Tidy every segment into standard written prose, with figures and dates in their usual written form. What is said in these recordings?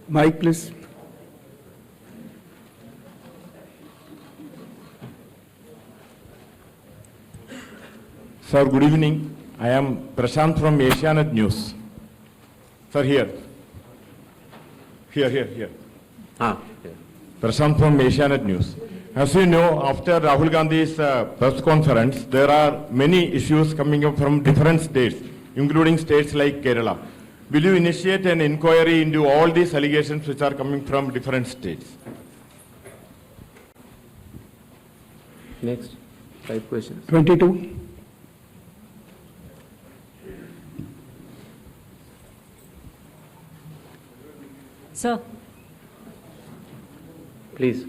Mic, please. Sir, good evening. I am Prashant from Asianet News. Sir, here. Here. Prashant from Asianet News. As you know, after Rahul Gandhi's press conference, there are many issues coming up from different states, including states like Kerala. Will you initiate an inquiry into all these allegations which are coming from different states? Next, 5 questions. 22. Sir. Please.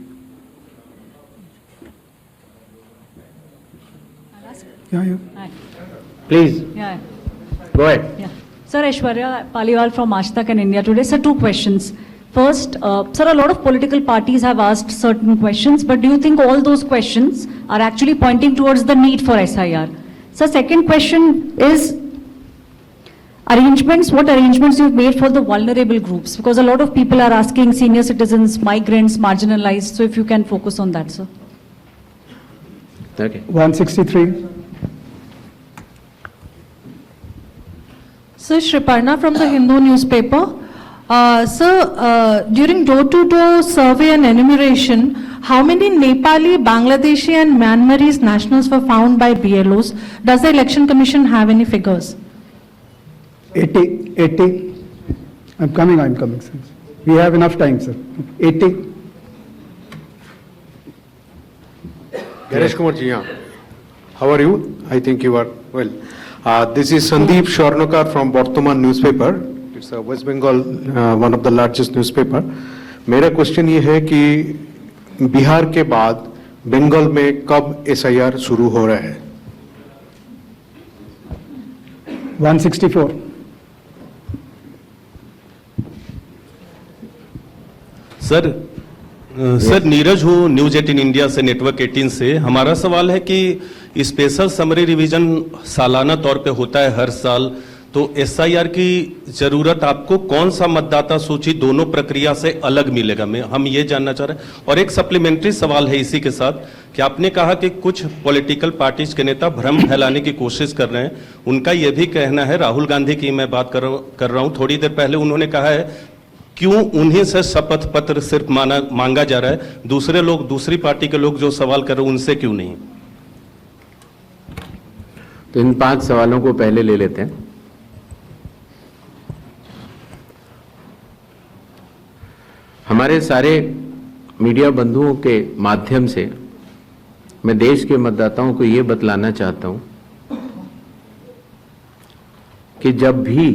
I'll ask. Yeah. Hi. Please, Yeah. go ahead. Yeah. Sir, Aishwarya Paliwal from Aaj Tak and India Today. Sir, 2 questions. First, sir, a lot of political parties have asked certain questions, but do you think all those questions are actually pointing towards the need for SIR? Sir, second question is what arrangements you've made for the vulnerable groups? Because a lot of people are asking senior citizens, migrants, marginalized. So if you can focus on that, sir. Okay. 163. Sir, Shriparna from the Hindu newspaper. Sir, during door-to-door survey and enumeration, how many Nepali, Bangladeshi and Myanmarese nationals were found by BLOs? Does the Election Commission have any figures? 80. I'm coming, sir. We have enough time, sir. 80. Ganesh Kumar ji, how are you? I think you are well. This is Sandeep Shornokar from Bartaman newspaper. It's a West Bengal, one of the largest newspaper. मेरा question ये है कि बिहार के बाद बंगाल में कब SIR शुरू हो रहा है? 164. सर नीरज हूँ न्यूज 18 इंडिया से, नेटवर्क 18 से। हमारा सवाल है कि स्पेशल समरी रिवीजन सालाना तौर पे होता है हर साल, तो SIR की जरूरत आपको कौन सा मतदाता सूची दोनों प्रक्रिया से अलग मिलेगा, हम ये जानना चाह रहे हैं। और एक सप्लीमेंट्री सवाल है इसी के साथ कि आपने कहा कि कुछ पॉलिटिकल पार्टीज के नेता भ्रम फैलाने की कोशिश कर रहे हैं। उनका ये भी कहना है, राहुल गांधी की मैं बात कर रहा हूँ, थोड़ी देर पहले उन्होंने कहा है क्यों उन्हीं से शपथ पत्र सिर्फ मांगा जा रहा है, दूसरे लोग, दूसरी पार्टी के लोग जो सवाल कर रहे हैं उनसे क्यों नहीं? तो इन 5 सवालों को पहले ले लेते हैं। हमारे सारे मीडिया बंधुओं के माध्यम से मैं देश के मतदाताओं को ये बतलाना चाहता हूं कि जब भी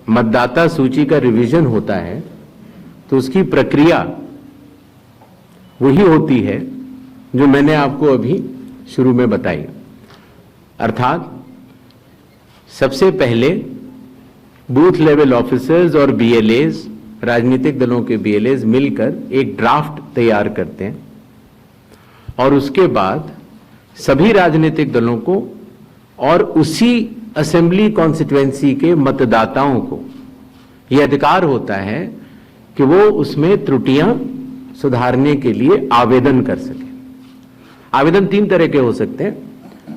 मतदाता सूची का रिवीजन होता है तो उसकी प्रक्रिया वही होती है जो मैंने आपको अभी शुरू में बताई। अर्थात सबसे पहले बूथ लेवल ऑफिसर्स और BLAs, राजनीतिक दलों के BLAs मिलकर एक ड्राफ्ट तैयार करते हैं और उसके बाद सभी राजनीतिक दलों को और उसी असेंबली कॉन्स्टिट्यूएंसी के मतदाताओं को यह अधिकार होता है कि वो उसमें त्रुटियां सुधारने के लिए आवेदन कर सके। आवेदन 3 तरह के हो सकते हैं,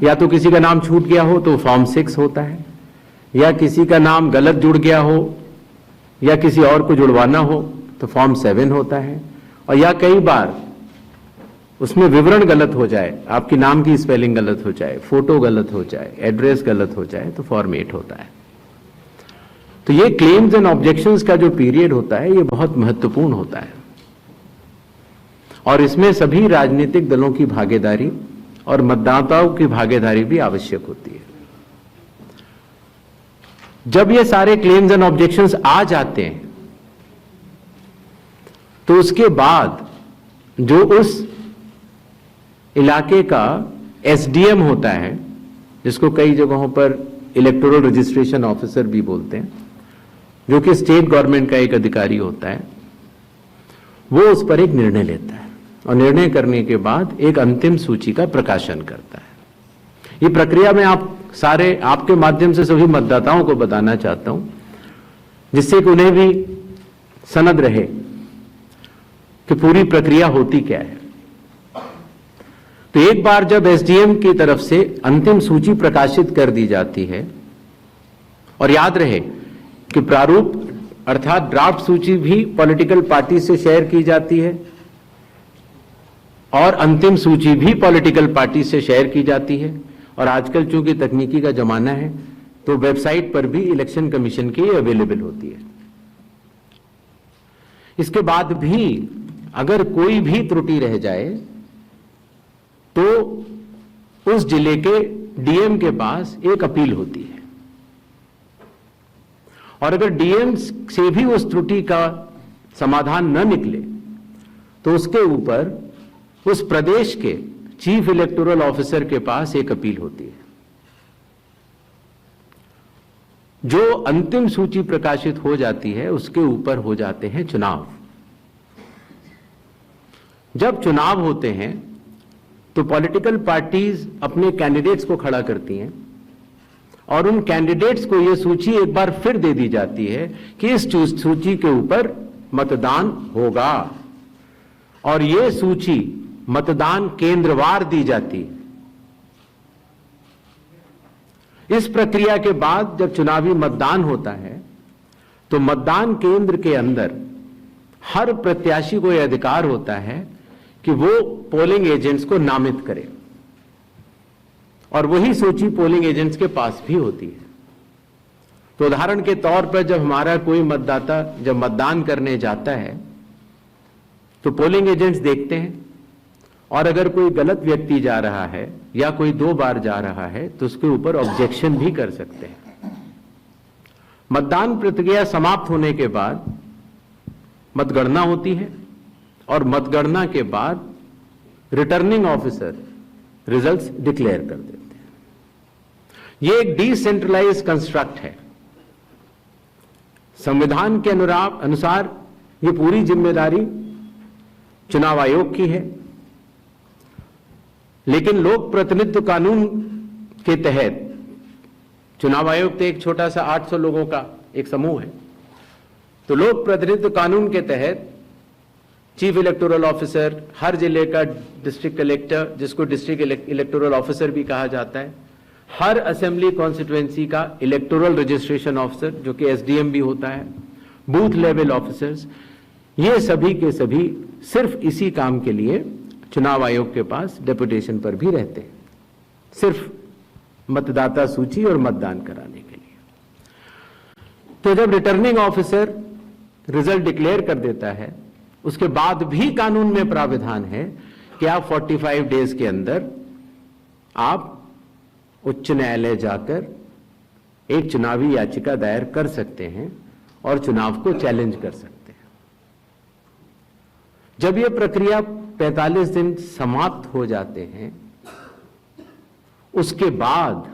या तो किसी का नाम छूट गया हो तो फॉर्म 6 होता है, या किसी का नाम गलत जुड़ गया हो या किसी और को जुड़वाना हो तो फॉर्म 7 होता है, और या कई बार उसमें विवरण गलत हो जाए, आपकी नाम की स्पेलिंग गलत हो जाए, फोटो गलत हो जाए, एड्रेस गलत हो जाए तो फॉर्म 8 होता है। तो ये क्लेम्स एंड ऑब्जेक्शंस का जो पीरियड होता है ये बहुत महत्वपूर्ण होता है और इसमें सभी राजनीतिक दलों की भागीदारी और मतदाताओं की भागीदारी भी आवश्यक होती है। जब ये सारे क्लेम्स एंड ऑब्जेक्शंस आ जाते हैं तो उसके बाद जो उस इलाके का SDM होता है, जिसको कई जगहों पर इलेक्टोरल रजिस्ट्रेशन ऑफिसर भी बोलते हैं, जो कि स्टेट गवर्नमेंट का एक अधिकारी होता है, वो उस पर एक निर्णय लेता है और निर्णय करने के बाद एक अंतिम सूची का प्रकाशन करता है। ये प्रक्रिया में आप सारे, आपके माध्यम से सभी मतदाताओं को बताना चाहता हूं जिससे कि उन्हें भी सनद रहे कि पूरी प्रक्रिया होती क्या है। तो एक बार जब एसडीएम की तरफ से अंतिम सूची प्रकाशित कर दी जाती है, और याद रहे कि प्रारूप अर्थात ड्राफ्ट सूची भी पॉलिटिकल पार्टी से शेयर की जाती है और अंतिम सूची भी पॉलिटिकल पार्टी से शेयर की जाती है, और आजकल चूंकि तकनीकी का जमाना है तो वेबसाइट पर भी इलेक्शन कमीशन की अवेलेबल होती है। इसके बाद भी अगर कोई भी त्रुटि रह जाए तो उस जिले के डीएम के पास एक अपील होती है, और अगर डीएम से भी उस त्रुटि का समाधान न निकले तो उसके ऊपर उस प्रदेश के चीफ इलेक्टोरल ऑफिसर के पास एक अपील होती है। जो अंतिम सूची प्रकाशित हो जाती है उसके ऊपर हो जाते हैं चुनाव। जब चुनाव होते हैं तो पॉलिटिकल पार्टीज अपने कैंडिडेट्स को खड़ा करती हैं, और उन कैंडिडेट्स को यह सूची एक बार फिर दे दी जाती है कि इस सूची के ऊपर मतदान होगा, और यह सूची मतदान केंद्रवार दी जाती है। इस प्रक्रिया के बाद जब चुनावी मतदान होता है तो मतदान केंद्र के अंदर हर प्रत्याशी को यह अधिकार होता है कि वो पोलिंग एजेंट्स को नामित करे, और वही सूची पोलिंग एजेंट्स के पास भी होती है। तो उदाहरण के तौर पर जब हमारा कोई मतदाता जब मतदान करने जाता है तो पोलिंग एजेंट्स देखते हैं, और अगर कोई गलत व्यक्ति जा रहा है या कोई 2 बार जा रहा है तो उसके ऊपर ऑब्जेक्शन भी कर सकते हैं। मतदान प्रक्रिया समाप्त होने के बाद मतगणना होती है, और मतगणना के बाद रिटर्निंग ऑफिसर रिजल्ट्स डिक्लेयर कर देते हैं। यह एक डिसेंट्रलाइज्ड कंस्ट्रक्ट है। संविधान के अनुसार यह पूरी जिम्मेदारी चुनाव आयोग की है, लेकिन लोक प्रतिनिधित्व कानून के तहत चुनाव आयोग तो एक छोटा सा 800 लोगों का एक समूह है, तो लोक प्रतिनिधित्व कानून के तहत चीफ इलेक्टोरल ऑफिसर, हर जिले का डिस्ट्रिक्ट कलेक्टर जिसको डिस्ट्रिक्ट इलेक्टोरल ऑफिसर भी कहा जाता है, हर असेंबली कॉन्स्टिट्यूएंसी का इलेक्टोरल रजिस्ट्रेशन ऑफिसर जो कि एसडीएम भी होता है, बूथ लेवल ऑफिसर्स, ये सभी के सभी सिर्फ इसी काम के लिए चुनाव आयोग के पास डेपुटेशन पर भी रहते हैं, सिर्फ मतदाता सूची और मतदान कराने के लिए। तो जब रिटर्निंग ऑफिसर रिजल्ट डिक्लेयर कर देता है, उसके बाद भी कानून में प्राविधान है कि आप 45 डेज के अंदर आप उच्च न्यायालय जाकर एक चुनावी याचिका दायर कर सकते हैं और चुनाव को चैलेंज कर सकते हैं। जब यह प्रक्रिया 45 दिन समाप्त हो जाते हैं, उसके बाद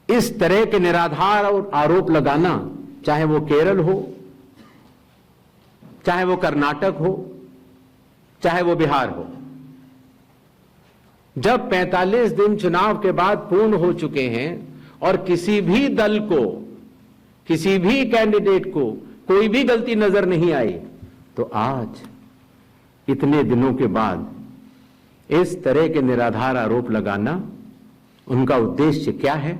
इस तरह के निराधार और आरोप लगाना, चाहे वो केरल हो, चाहे वो कर्नाटक हो, चाहे वो बिहार हो, जब 45 दिन चुनाव के बाद पूर्ण हो चुके हैं और किसी भी दल को, किसी भी कैंडिडेट को कोई भी गलती नजर नहीं आई, तो आज इतने दिनों के बाद इस तरह के निराधार आरोप लगाना, उनका उद्देश्य क्या है,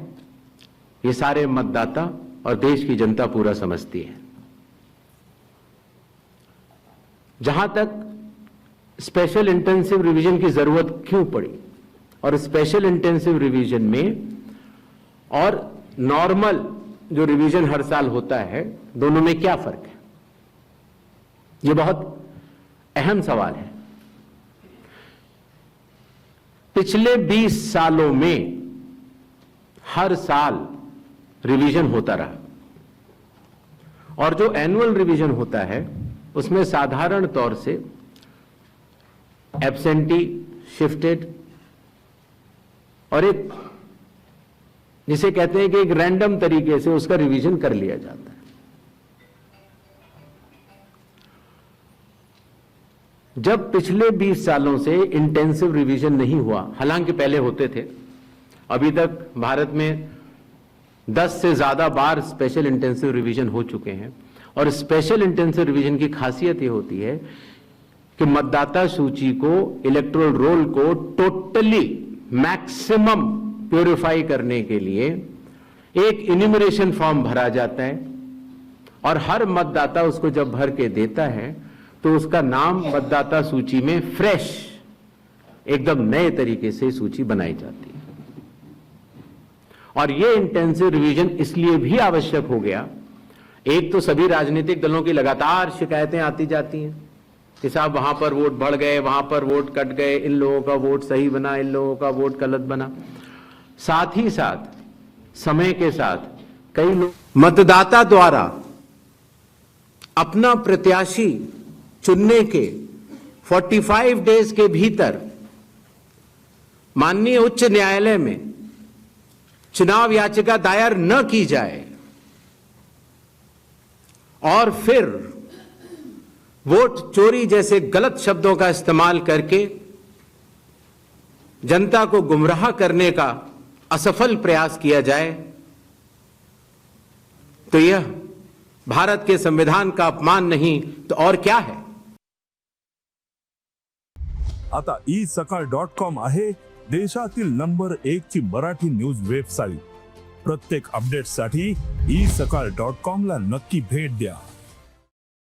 ये सारे मतदाता और देश की जनता पूरा समझती है। जहां तक स्पेशल इंटेंसिव रिवीजन की जरूरत क्यों पड़ी, और स्पेशल इंटेंसिव रिवीजन में और नॉर्मल जो रिवीजन हर साल होता है, दोनों में क्या फर्क है, यह बहुत अहम सवाल है। पिछले 20 सालों में हर साल रिवीजन होता रहा, और जो एनुअल रिवीजन होता है उसमें साधारण तौर से एब्सेंटी, शिफ्टेड और एक जिसे कहते हैं कि एक रैंडम तरीके से उसका रिवीजन कर लिया जाता है। जब पिछले 20 सालों से इंटेंसिव रिवीजन नहीं हुआ, हालांकि पहले होते थे, अभी तक भारत में 10 से ज्यादा बार स्पेशल इंटेंसिव रिवीजन हो चुके हैं। और स्पेशल इंटेंसिव रिवीजन की खासियत ये होती है कि मतदाता सूची को, इलेक्टोरल रोल को टोटली मैक्सिमम प्योरीफाई करने के लिए एक इन्यूमरेशन फॉर्म भरा जाता है और हर मतदाता उसको जब भर के देता है तो उसका नाम मतदाता सूची में फ्रेश, एकदम नए तरीके से सूची बनाई जाती है। और यह इंटेंसिव रिवीजन इसलिए भी आवश्यक हो गया, एक तो सभी राजनीतिक दलों की लगातार शिकायतें आती जाती हैं कि साहब वहां पर वोट बढ़ गए, वहां पर वोट कट गए, इन लोगों का वोट सही बना, इन लोगों का वोट गलत बना। साथ ही साथ समय के साथ कई लोग मतदाता द्वारा अपना प्रत्याशी चुनने के 45 डेज के भीतर माननीय उच्च न्यायालय में चुनाव याचिका दायर न की जाए और फिर वोट चोरी जैसे गलत शब्दों का इस्तेमाल करके जनता को गुमराह करने का असफल प्रयास किया जाए, तो यह भारत के संविधान का अपमान नहीं तो और क्या है। आता isakal.com आहे देशातील नंबर 1 ची मराठी न्यूज वेबसाईट। प्रत्येक अपडेटसाठी isakal.com ला नक्की भेट द्या।